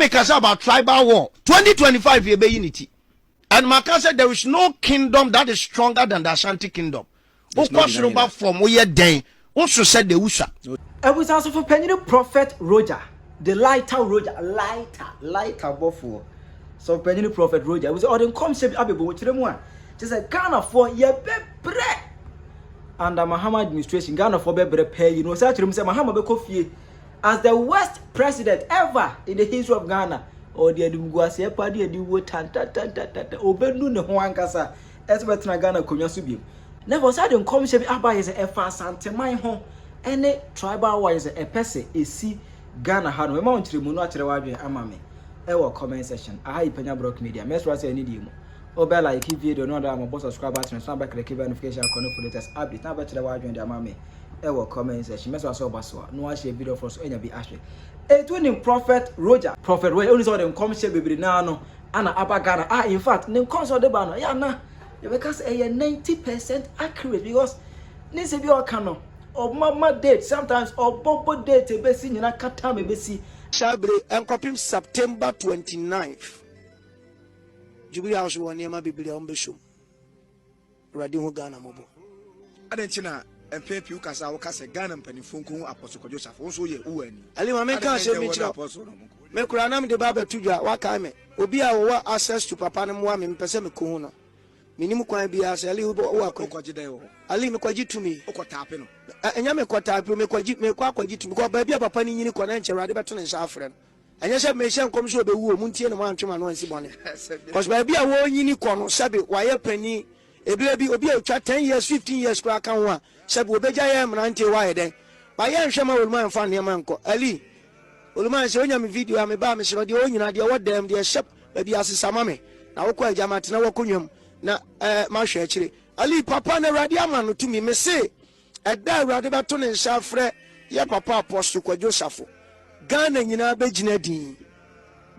make us about tribal war. 2025 ye be unity. And Maka said there is no kingdom that is stronger than the Ashanti kingdom. Who question about from where day? Also said the Usha. I was also for Penyah Prophet Roja, the lighter Roja, lighter buffer. So Penyah Prophet Roja, it was all the concept Abibo, which the one. Just a Ghana for ye be under Mahama administration, Ghana for be pay, you know, such a Mahama be coffee as the worst president ever in the history of Ghana. Or the Adumguasia party, the wood tanta Obenu ne Huankasa, as better Ghana Kunyasubi. Never said in commission Abba is a fast Asanteman home, any tribal wise a pesse, a see Ghana had no amount to Munatrawabi Amame. Ewa comment section. I Penyah Broke Media. Mess was any demo. Obella, keep video, no, I'm a boss subscribe button, and back the notification connect for the latest update. Now back to the wide and the Amame. Ewa comment section. Mess was so baswa. No, actually, video for any be actually. A twinning Prophet Roja, only saw them come share baby now, Anna Abagana. Ah, in fact, name console the banner. Yeah, because a 90% accurate because Nisi be or cano or mama date sometimes or bobo date a bessie in a katame bessie. Shabre and copy September 29th. Jubilee House one near my Biblia on Bishop. Radio Ghana Mobo. Adentina. And pay you cast our cast a gun and penny funku apostle Joseph also ye uwen. Alima make us a mitchell. Make Ranam the Baba Tuja, Wakame, Obia or access to Papa and Wam Pesemi Kuno. Minimum can be as a little work. Ali Mekwaji to me, Okotapino. And Yamakotap, Mekwaji, Mekwaji to go baby Papa in Uniconentia, Radibaton and Safran. And yes, I may send comes to the woman, Munti and Manchman once one. Because baby, I wore unicorn, Sabi, wire penny. A baby will be a 10 years, 15 years, crack on one. Said, Wobejayam, 90 wide. By Yan Shama will man find your manco. Ali, Ulman showing me video, I'm a bam, so the onion idea what them, dear shop, maybe as a samame. Now, quite Jamatina Wakunyum, na Marsha actually. Ali, Papa, and Radiaman to me, may say, at that Radibaton and Safre, ya Papa apostle kwa Joseph. Ghana in Abejinadi.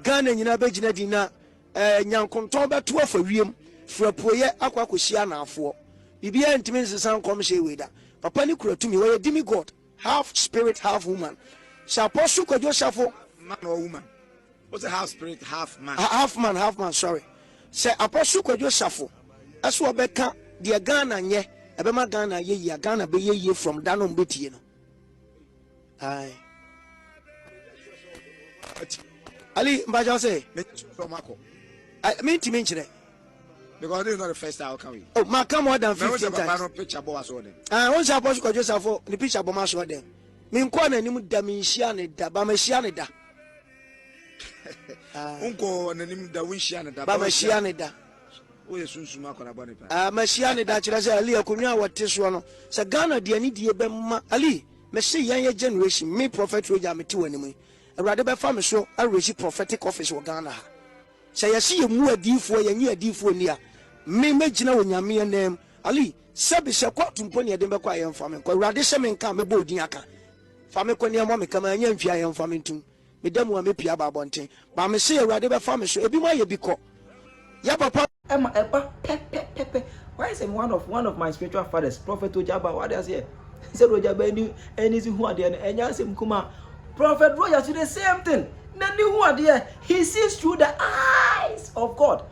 Ghana in Abejinadina, Yankontoba 12 for Rium. For a poor aquacusiana for Bibia intimates the sound commission with that. Papa Nicro to me, where a demigod, half spirit, half woman. Shall Apostle Joseph man or woman? What's a half spirit, half man? Half man, sorry. Say Apostle Joseph. As well, Becca, dear Ghana, ye, Abema Ghana, ye, Ghana be ye from Danon Betty. Aye. Ali Baja say, I mean to mention it. Because this is not the first time coming. Oh, my come more than 15 times. Picture boss on them. Once I was got yourself for the picture bomb show them. Mean corner nimu damisiane da bamesiane da. Unko and the da winshiane da bamesiane da. Oh, yes, soon suma kona boni pa. Mesiane da chira say Ali akunya wate so no. Say Ghana de ani de be ma Ali. Me say yan generation me prophet Roja me ti wanimu. Awurade be fa me so arrange prophetic office wo Ghana. Say yesi ye mu adifo ye nyi adifo ni a. Me megina wonyame nem Ali sabi se kwatu mponi ye dembe kwa ye mfame kwa Awurade se me nka me bodin aka fame ko ne mo me kama anya mfia ye mfame ntum me damu a me pia ba bonten ba me se Awurade be fa me so ebi mo ye bi ko ya papa Emma Eba pepe. Why is one of my spiritual fathers, Prophet Ojaba, what does he said Ojaba knew anything who are there and Yasim Kuma Prophet Roja to the same thing. None who are there, he sees through the eyes of God.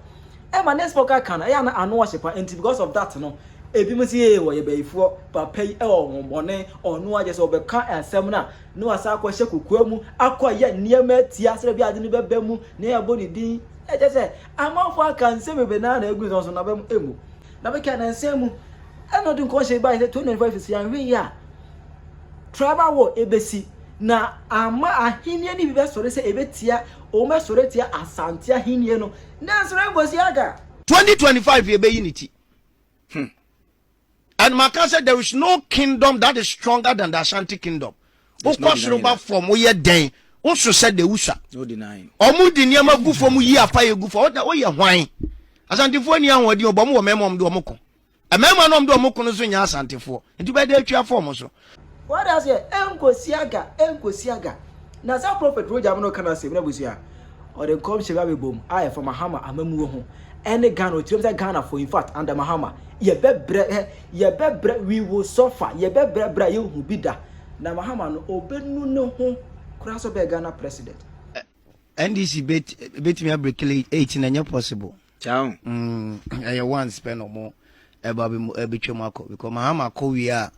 Emma next for can I know worship and because of that no ebi mo see wo ye before papa e o money or no aje so be ka asem na no asa akwa hye mu akwa ye niema tia sere bi ade ne beba mu na ya boni din e je say amafo kan se me be na egu so na be mu emu na be ka na nsem mu e no din ko hye ba 25 isi an hwe ya traba wo ebesi na ama ahinie ni bi be sore se ebetia o me sore tia asante ahinie no na sore bosi aga 2025 ye be unity. And Maka said there is no kingdom that is stronger than the Ashanti kingdom. Who question about from where day? Also said the Usha. No denying. Omudi niyama gu from ye apa ye gu for what ye wine. Asante fo ni anwo di obomo wo memom do omoko. E memma no do omoko no so nya asante fo. Nti be dey twa form so. What does here? Enkosiaga. Na za prophet Roja no kana se na busia. Or the come sheba be bom. I from Mahama amamu ho. Any Ghana or Ghana for in fact under Mahama. Ye be we will suffer. Ye be you who be da. Na Mahama no obenu no ho. Kuraso be Ghana president. NDC bet me break 18 and possible. Chow. I want spend no more about Bichomako because Mahama ko we are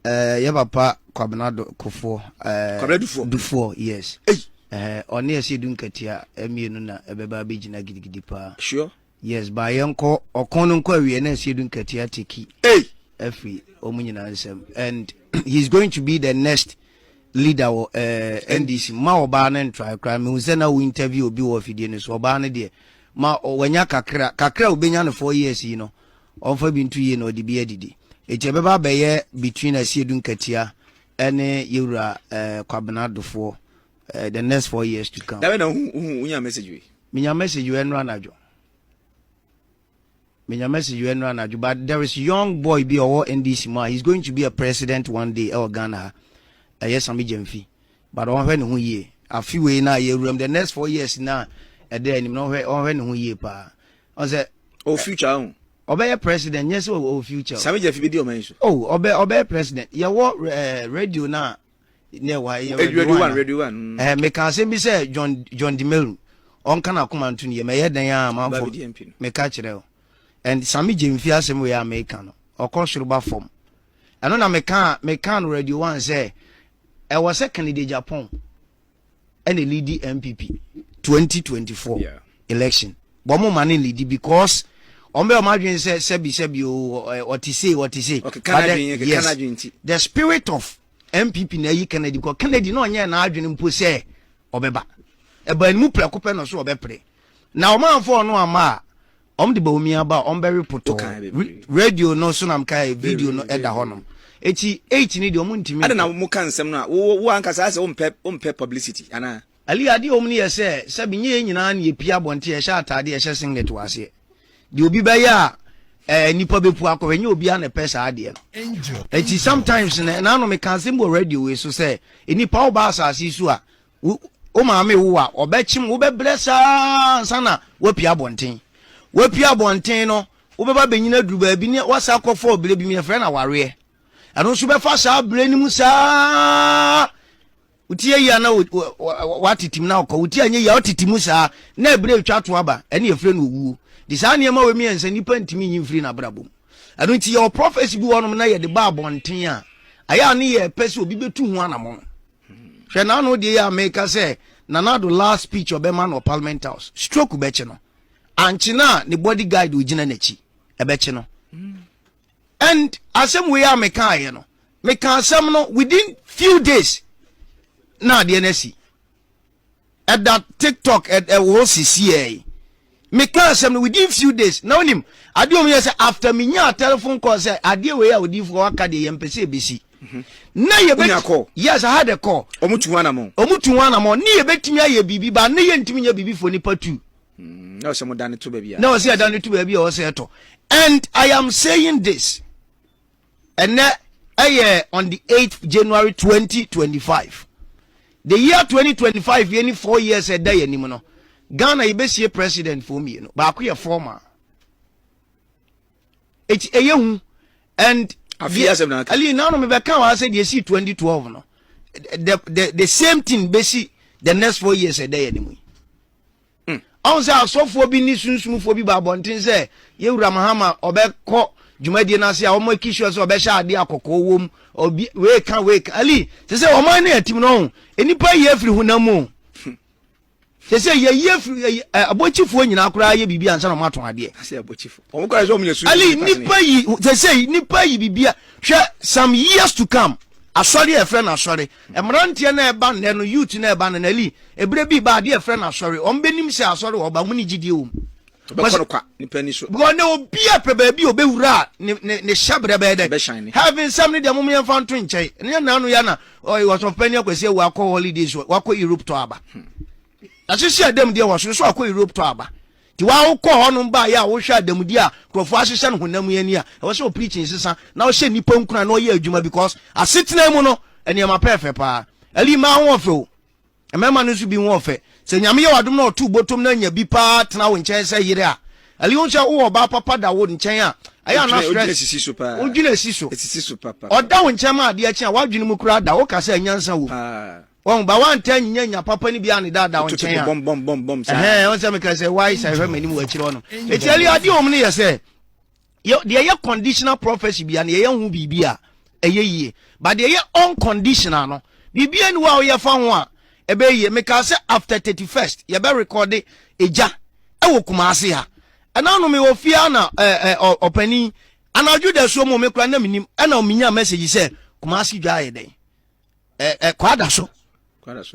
Yabapa Kwabnado Kofo Dufo, yes. On near Sidun Katia, Emununa, Ebeba Bijina Gidipa. Sure. Yes, by uncle or Conon Query and Sidun Katia Tiki. Effie Omunian and he's going to be the next leader of NDC. Ma Obana try crime. Muzena will interview be of Idianis Obana dear. Ma Wanya Kakra Ubenya 4 years, you know, or for being 2 years or the BADD. It's a baba baye between a Sidun Katia and Yura Kwabnado for the next 4 years to come. That who message you. Minya message you and Ranajo. But there is young boy be or NDC ma. He's going to be a president one day or Ghana. Yes, I'm Jemfi. But on when who ye a few way now ye room the next 4 years now a day and no on when who ye pa. On the future obey president, yes, or future. Some video mention. Obey president. Ya what radio now near why radio one. Make us say John DeMille on can come to ye may head man for me catch it. And Sammy Jim Fiasem we are making or considerable form. I don't know me can radio one say I was second in Japan and a lead MPP 2024 election. Bomo money lead because Ombe imagine say sebi what he say. Okay, yes, the spirit of MPP na yi Kennedy because Kennedy no nya na adwene mpo say obeba. Eba ni mu prekope no so obepre. Na o man for no ama de ba omi aba very poto radio no so nam kai video no eda honom eti 8 ni de omu ntimi ade na mu kan nsem no wo ankasa se ompe publicity ana ali ade omu ni say binye nyina na ye pia bonte ye sha atade ye singlet wase de obi ba ya nipa bepu akọ nye obi a na pesa ade eti sometimes na no me kan sembo radio we so say nipa oba asase su a o ma me wo a obechim wo be blessa sana wo pia bonten wapia bonten no wobeba benyina duru ba bi ne wasa akofo obire bi me frɛ na ware ano so be fa sa abire ni mu sa utie ya na watitim na okɔ utie anye ya otitimu sa na abire twa to aba ene efrɛ no owu di sa ne ma we mi ensa nipa ntimi nyi mfiri na brabom ano nti your prophecy bi wonom na ye de ba bonten a aya ne ye pese obi betu ho anamo hwɛ na no de ya make say na na do last speech obema no Parliament House stroke be che no Anchina the bodyguard ujina nechi ebeche no and asem we are meka ye no meka asem no within few days na the NSC at that TikTok at OCCA meka asem no within few days now him ade o say after me nya telephone call say ade we ya odi for waka de yempese besi na ye bet yes I had a call omutu wana mo ni ye betimi aye bibi ba na ye ntimi nya bibi for nipa tu. No, some done it to baby. No, see, I done it to baby or say to. And I am saying this. And on the 8th January 2025. The year 2025, any 4 years a day anymore. Ghana, you best see a president for me, you know. But I former. It's a young and Ali now me back I said you see 2012 no. The same thing basic the next 4 years a day anymore. On say asofo bi ni sunsunfo bi ba bonten say Yewura Mahama obekọ dwumadie na se a omo kishu so obehya ade akọkọ wom obi we kan ali se oman na atim no enipa ye afiri hunamu se ye afiri abochifo nyina akura ye bibia ansa na mato ade se abochifo omo kwa so omo yesu ali nipa yi se nipa yi bibia hwe some years to come asori e friend asori emrantie na eba ne no youth na eba na ali ebre bi ba de e friend asori ombenim se asori oba huni gidie wo bekono kwa nipa ni so go ne obi ape ba bi obewura ne shabre ba de having something de mum yemfa nto nkyai ne na no ya na was of Penyah kwese wa akọ holidays wa akọ Europe to aba asisi adam de wa so akọ Europe to aba ti wa ukọ hono ba ya wo hwa adam di a krofo ahyehyɛ no honam yani a wo se o preaching sisa na wo hye nipa nkuna na wo ye adwuma because asetena mu no ene ma perfect pa ali ma ho fe o emema no so bi ho fe se nyame ye wadom na otu botom na nya bi pa tena wo nkyɛn sɛ yire a ali wo hye wo ba papa da wo nkyɛn a aya na stress odwina si so papa oda wo nkyɛn ma ade a kyen a wadwene mu kura da wo ka sɛ nyansa wo Won ba wan tan nyanya papa ni bia ne dada won chen bom won say me ka say why say hwe mani mu akire no etiali ade om ne ye say de ye conditional prophecy bia ne ye hu bibia eye yie but de ye unconditional no bibia ni wa ye fa ho a ebe yie me ka say after 31st ye be record eja ewo kumase ha ana no me ofia na opani anaju de so mo me kura na minim ana ominya message say kumase dwa ye den kwada so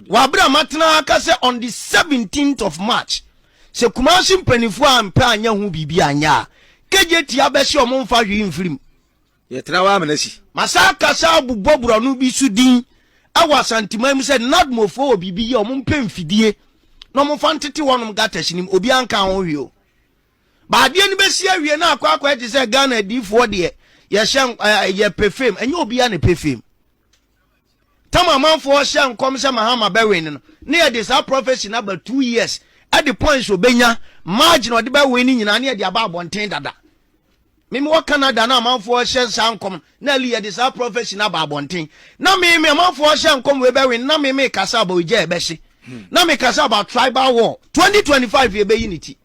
wabra matna aka say on the 17th of March se kumase mpanifo ampa anya hu bibia anya kejeti abesi omomfa hwe mfirim ye trawa manasi masaka sa bubobura no bi sudin awa Asanteman mu say not mofo obibi ye omompa mfidie no momfa ntete wonom gatasinim obi anka ho hwe o ba de ni besi awie na akwa eti say Ghana difo de ye hye ye perfume enye obi ya ne perfume tama manfo hye nkom se Mahama bewin no na ye de sa prophecy na about 2 years at the point so benya margin ode bewin ni nyina na ye de aba abonten dada mimi wa Canada na manfo hye sa nkom na li ye de sa prophecy na ba abonten na mimi manfo hye nkom we bewin na mimi kasa about oje ebehye na me kasa about tribal war 2025 ye be unity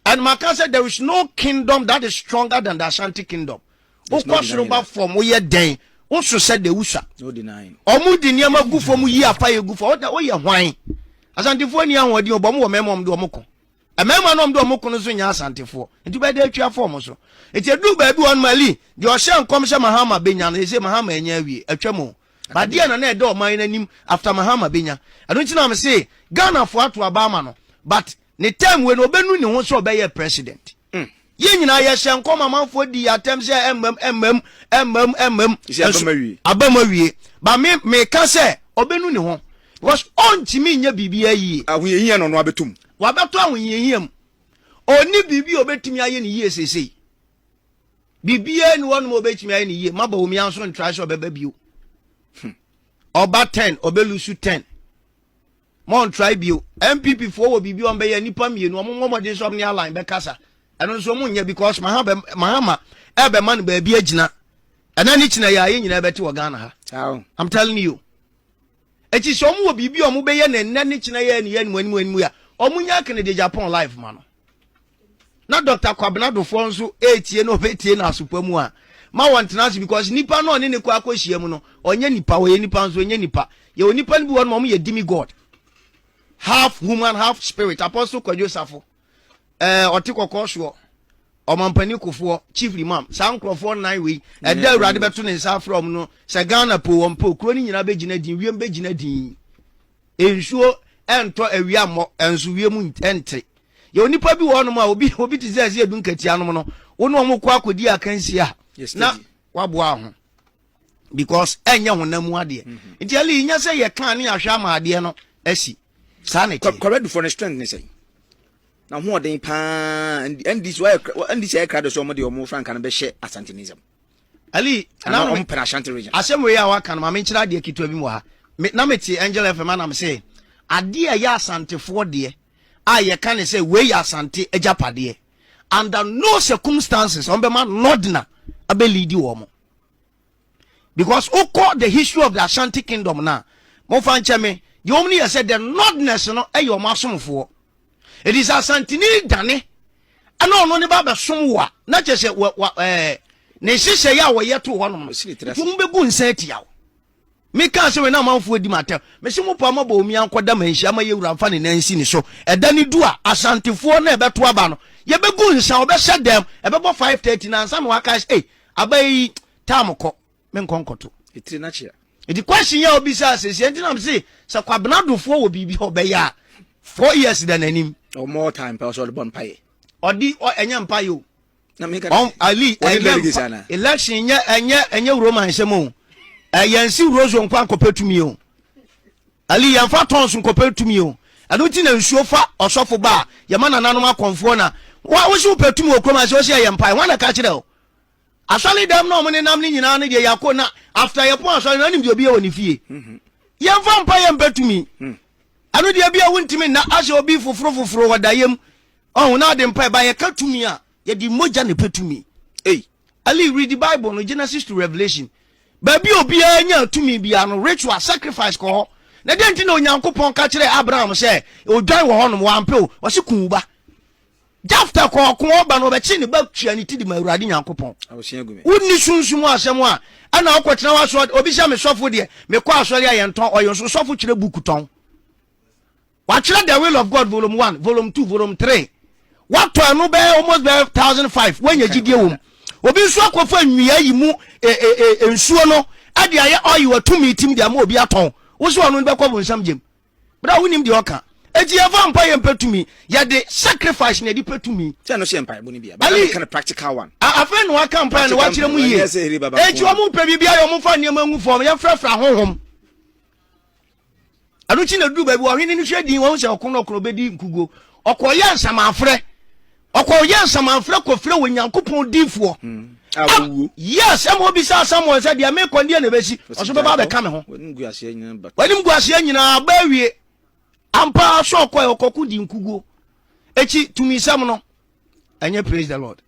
and Maka said there is no kingdom that is stronger than the Ashanti kingdom. Ukosroba from we den. Also said the Usa. No denying. Omu di niama gu from ye afa ye gu for o ye hwan. Asantefo ni anwodi obomu wo memom do omoko. E memma no do omoko no so nya asantefo. Nti be da atwa form so. Eti edu ba bi won mali. De o hye nkom hye Mahama benya no ese Mahama enya awie atwamo. Ba de na e do oman nanim after Mahama benya. I don't know am say Ghana for ato abama no. But ne time when obenu ne ho so obeye president ye nyina ye hye nkom amanfo di atem se abamawie ba me ka se obenu ne ho because ontimi nya bibia yi ahoyehia no no abetum wabeto ahoyehiam oni bibi obetimi aye ne yi esese bibia ni won mo obetimi aye ne yi maba omi anso ntra so obeba bio oba 10 obelusu 10 mon tribio MPP for wo bibi on be ya nipa mienu omomode so ne align be kasa eno so munye because Mahama ebe man ba bi agina enani china ya ye nyina beti wo Ghana ha I'm telling you echi so mo bibi o mo be ye ne nani china ya ni ya ni ya omunya kene de Japan life man na Dr. Kwabnado fo nso etie no betie na asopamu a ma want na because nipa no ne kwa akohia mu no onye nipa wo ye nipa nso onye nipa ye onipa ni bi won mo ye demigod half human half spirit apostle Kwadwosafo otikoko so omampani kofo chief imam sankrofo 9 we e da urade beto ne nsa from no se Ghana po wompo kro ni nyina be gina din wiem be gina din ensuo ento awia mo enso wiem ntente ye onipa bi wo no ma obi tizeze edun katia no no wo no mo kwa akodi akansi a na waboa ho because enye honamu ade nti ali nya se ye kan ne ahwa ma ade no asi sanity correct for the strength ne say na ho odin pa and this why and this crowd so mo de omo frank na be share Asantenism ali na no mpena Ashanti region asem we ya waka na me nkira de kitwa bi mu ha na meti Angel FM na me say ade ya Asantefo de a ye kan say we ya Asante ejapade under no circumstances on be man nodna abe lead wo mo because who call the history of the Ashanti kingdom na mo fan cheme the omni said the nodness no e your masomfo it is Asantini dane ana ono ne baba somwa na chese ne hihye ya wo yeto ho no tum begu nsati yawo me kan se we na manfo di matem me se mo pa ma ba omi ankoda manhia ma yewura mfa ne nansi ni so eda ni du a Asantefo na ebeto aba no ye begu nsa obe hye dem ebebo 5:30 na nsa no aka abai tamko me nkonkoto etiri na chia the question ya obi say asese enti na me say Kwabnado fo wo bibi obeya 4 years than anim or more time per so the bon paye odi enya mpaye o na me ka ali election enya roman semo yansi rozo nkwa nkopetumi o ali yanfa tons nkopetumi o ado ti na nsuo fa osofo ba yama nananom akonfo na wo si opetumi okroma se o se yempaye wana ka kire o asali dem na omne nam ni nyina na de yakona after your point asali na nim de obi e woni fie yemfa mpaye mpetumi anu de bia wontimi na ashe obi foforo wadayem na de mpaye ba ye katumi a ye di moja ne petumi ali read the Bible no Genesis to Revelation baby obia nya tumi bia no ritual sacrifice ko ho na den ti na onyankopon ka kire Abraham say odwan wo honom wampe o wo se kunba jafta ko ba no be chi ne ba tua ni ti di ma Awurade nyankopon wonni sunsumu asem a ana okotena wa so obi sha me sofo de me kwa asori ayenton oyo so sofo kire buku ton wa kire the will of God volume 1 volume 2 volume 3 what to anu be almost be 1005 when you gidie wom obi nso akofa nwia yi mu ensuo no ade aye oyi watumi tim de ama obi aton wo so anu be kwabo nsam gem bra wonim de oka eti eva mpa ye mpetumi ye de sacrifice na de petumi say no she mpa bo ni bia but that kind of practical one afa no aka mpa na wa kire mu ye eti o mu pe bibia ye o mu fa niam angu fom ye frafra honhom anu chi na du ba bi wo hwene ni hwedin wo se okono bedi nkugo okoye nsamafre ko fre wo nyankopon difo yes am obi sa Samuel said dia me konde na besi oso baba be ka me ho wanim guase nyina ba wie ampa so ko okoku di nkugo echi tumi sam no enye praise the Lord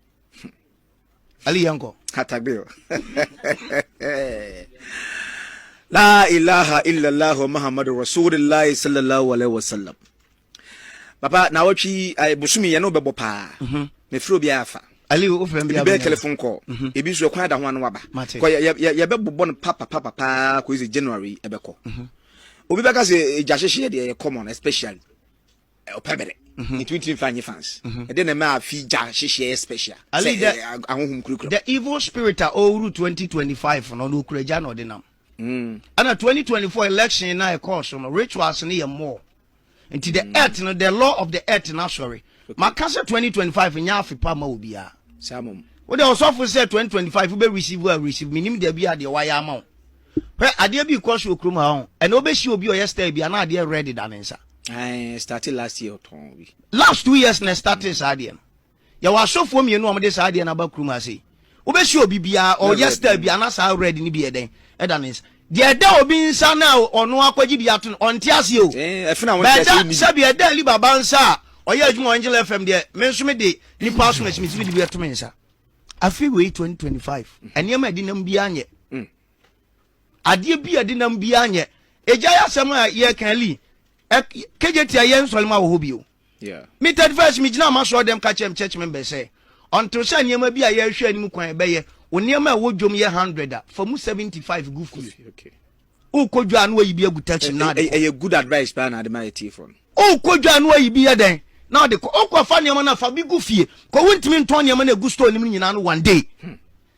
ali yanko hatagbeo la ilaha illa Allah Muhammadur Rasulullah sallallahu alaihi wasallam. Papa na watchi busumi ye no bebo pa me fro bia afa ali o frem bia be telephone call ebi so kwan da ho anu waba ko ye bebo no papa ko is January ebeko obi beka se jahehye de common especially opebere it will find fans and then na fi jahehye special ali ahonhum kurukuru the evil spirit are all 2025 no kuraja no de nam ana 2024 election na e course no rituals na ye more into the earth no the law of the earth na sorry makasa 2025 nya afipa ma obia samom we dey also for say 2025 we be receive minim de bia de wire amount he ade bi course okrum ha and obeshi obi o yesterday bia na ade ready than nsa started last year ton we last 2 years na started ade ya wa sofo mienu om de sa ade na ba krum ase obeshi obi bia o yesterday bia na sa ready ni bia den than nsa de da obi nsa na ono akwaji bia to onte ase o efina won tese ni sabi da ali baba nsa oya adwuma Angel FM de menso me de ni pass na chimi de bia to mensa afi we 2025 enema de nam bia anye ade bia de nam bia anye eja ya sem a ye kan li kejeti aye nsolma wo hobio yeah me 31st me gina ma so dem ka chem church member say until say enema bia ye hwe anim kwan be ye onema wo dwom ye 100 for mu 75 go full okay o kodwa anu ayi bia gutachi na a good advice pa na de my tea o kodwa anu ayi bia den na de ko fa nema na fa bi gu fie ko wontimi nton nema na gu store nim nyina no one day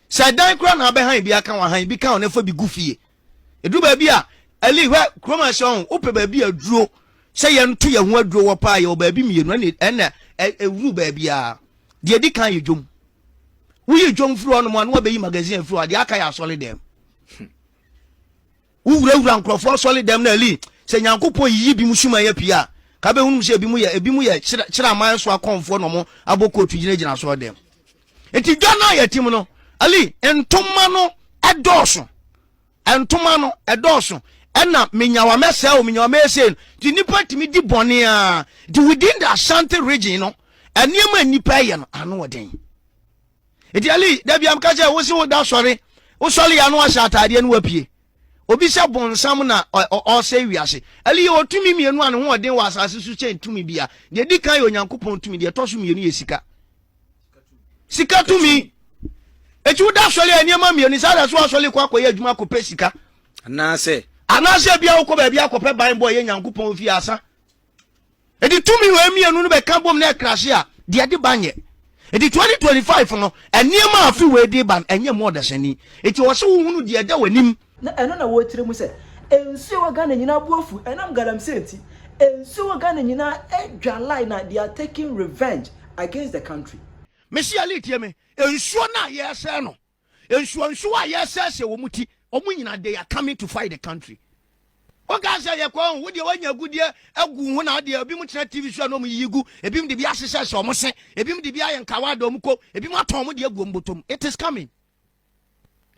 say dan kra na be han bia ka wa han bi ka na fa bi gu fie edu ba bia ali hwe kroma shon o pe ba bia duro say ye nto ye ho aduro wo pa ye o ba bi mienu na ewuru ba bia de di kan ye dwom wo ye dwom furu no mo na be yi magazine furu ade aka ya solid dem wura nkrofo solid dem na ali say nyankopon yi bi musuma ye pia ka be hunu se ebi mu ye kira man so akonfo no mo aboko tu gina so dem enti dwana ya tim no ali entoma no edoso ena menyawa mese o menyawa mese ti nipa timi di bone a di within the Ashanti region no eniema nipa ye no ano oden enti ali da bia mka je wo se wo da sori wo sori ya no asha atade no wapie obi se bonsam na o se wiase ali o tumi mienu ane ho oden wa asase su che tumi bia de di kan yo nyankopon tumi de to so mienu ye sika tumi echu da sori eniema mienu sa da so sori kwa koye adwuma ko pe sika anase bia ko ba bia ko pe ban boy ye nyankopon fi asa edi tumi we mienu no be ka bom na krashe a de ade banye edi 2025 no eniema afi we de ban enye mo da sani eti wo se wo hunu de da wanim na eno na wo tire mu se ensu wa Ghana nyina buafu enam galamsenti ensu wa Ghana nyina edwa line na they are taking revenge against the country mesi ali tie me ensu na ye se no ensu a ye se wo muti omu nyina they are coming to fight the country oga se ye ko wo de wanya gudie agu hu na de ebi mu kire TV show no mu yigu ebi mu de bi asese so mo se ebi mu de bi aye nkawa do mu ko ebi mu aton mu de agu mbotom it is coming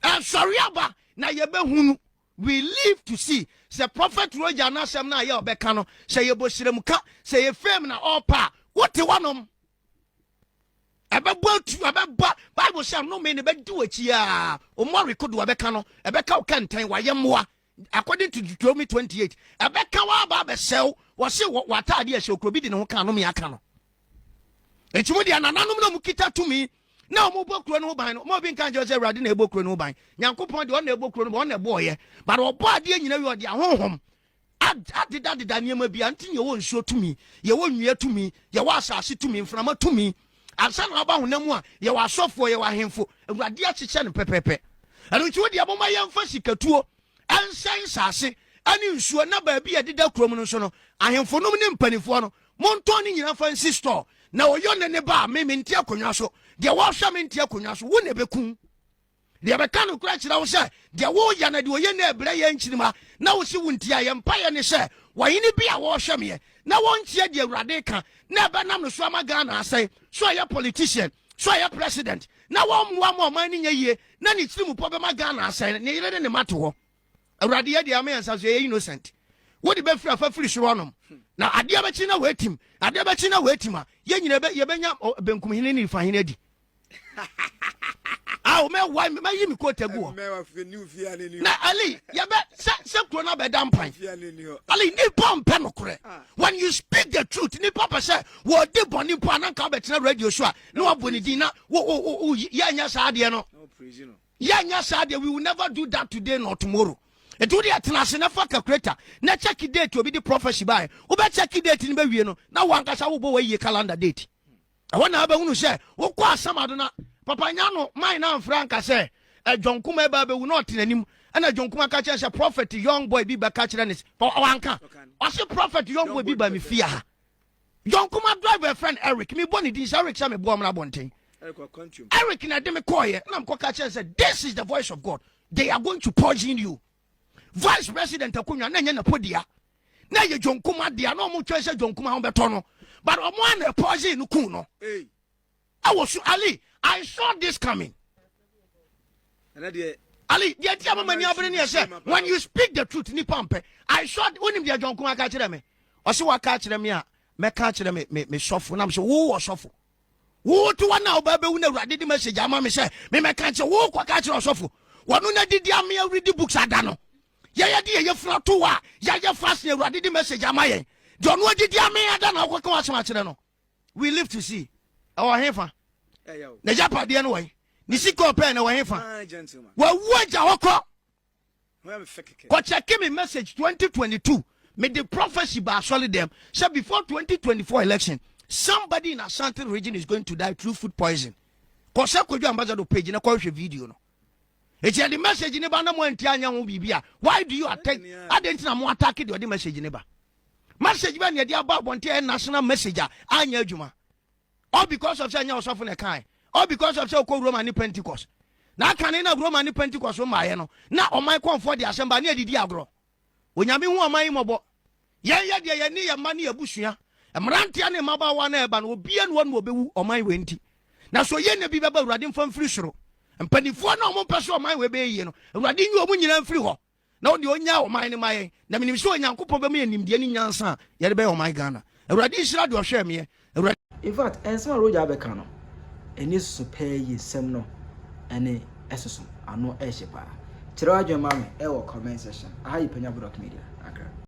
and sorry aba na ye be hunu we live to see say prophet Roja na sem na ye obeka no say ye bosirem ka say ye fame na all pa what wanom Ebeba tu ebeba Bible say no me ne be di wachi a o mo record wa beka no ebeka o kantan wa yemmoa according to Deuteronomy 28 ebeka wa ba be sew wo se watade a hekrobi di ne ho kan no me aka no etimu dia nananom na mu kita tumi na o mo bokro no ban no mo bi kan je say Awurade na ebokro no ban Nyankopon de o na ebokro no ban o na eboye but obo ade anyina wi o de ahonhom adida niema bia ntinye wo nsuo tumi ye wo nwia tumi ye wo asase tumi mframa tumi ansa na ba honam a ye wo asofo ye wo ahemfo Awurade akyeche ne pepepe anu nti wo de aboma ye mfa sikatuo ansan sase ani nsuo na ba bia dida krom no so no ahemfo nom ne mpanifo no monton ni nyina fa nsi store na oyo ne ba me nti akonwa so de wo hwa me nti akonwa so wo ne bekun de beka no kura kira wo se de wo ya na de oye na ebre ye nkyirima na wo se wunti a ye mpa ye ne se wo yini bia wo hwa me na wo ntie de Awurade ka na ba nam no so amaga na asai so ya politician so ya president na wo mwa ma man ni nyie na ni tirimu po be maga na asai ne yire ne mato ho Awurade ye de amansa so ye innocent wo de be fira fa firi so nom na ade abachi na wetim ade abachi na wetim a ye nyina be ye benya benkum hene ni fa hene di me why me yimi ko tegu na Ali ya be se kro na be dampan Ali ni pom pe no kore when you speak the truth ni papa say wo de boni po na ka be tena radio show na wo boni din na wo ya nya sa ade no ya nya sa ade we will never do that today nor tomorrow it would atena se na fa calculator na check date obi di prophecy by wo be check date ni be wie no na wo ankasa wo bo we calendar date I want to have a hunu say wo kwa samadona Papa Nyano, my name Franca say, a John Kuma Baby will not in him, and a John Kuma catches a prophet, young boy be by catching for Awanka. I say prophet, young boy be by me fear. John Kuma drive a friend Eric, me bonny this Eric Sammy Bomla Bonting. Eric in a demicoy, and I'm catching said, this is the voice of God. They are going to poison you. Vice President Akunya, Nanya Podia. Now you John Kuma, they are no more choice John Kuma on Betono, but I'm one a poison Nukuno. I was Ali. I saw this coming. Ali, when you speak the truth, ni pampe. I saw when him John Kuma catch them. Or so I catch them here. Me catch them me shuffle. I'm so who was shuffle. Who to one now, baby? We never did the message. I'm a say me catch a walk or catch or shuffle. One who did the army read the books I done. Yeah, dear, you're flat to wa. Yeah, fast. You did the message. Am I? John, what did the army I done? What can I watch? We live to see our heifer. Na japa de no way ni siko pe na we fa wa waja hokọ ko check me message 2022 me the prophecy ba solid them say before 2024 election somebody in Asante region is going to die through food poison ko se ko ju ambassador page na ko hwe video no e the message ne ba na mo antia anya ho bibia why do you attack identity na mo attack the message ne ba ba ne dia ba bonte national message anya adwuma all because of say anya osofo na kan all because of say ko Roman Pentecost na kan na Roman Pentecost o maye no na o man konfo de asamba na edidi agro onyame hu o man mobo ye de ye ni ye ma na abusua emrantia ne mabawa na eba no obia no no obewu o man wenti na so ye na bi beba Awurade mfam firi soro mpanifo na o mo pese o man we be yi no Awurade nyu o mo nyina mfiri ho na o de onya o man ne maye na minim so Onyankopon be me nim de ni nyansa ye de be o man Ghana Awurade isira de o hwe me Awurade. In fact, enso Roja abekano eni super yi sem no ene esoso ano ehye pa. Kire wadwe ma me e wo comment section. Aha yi Penyah Media.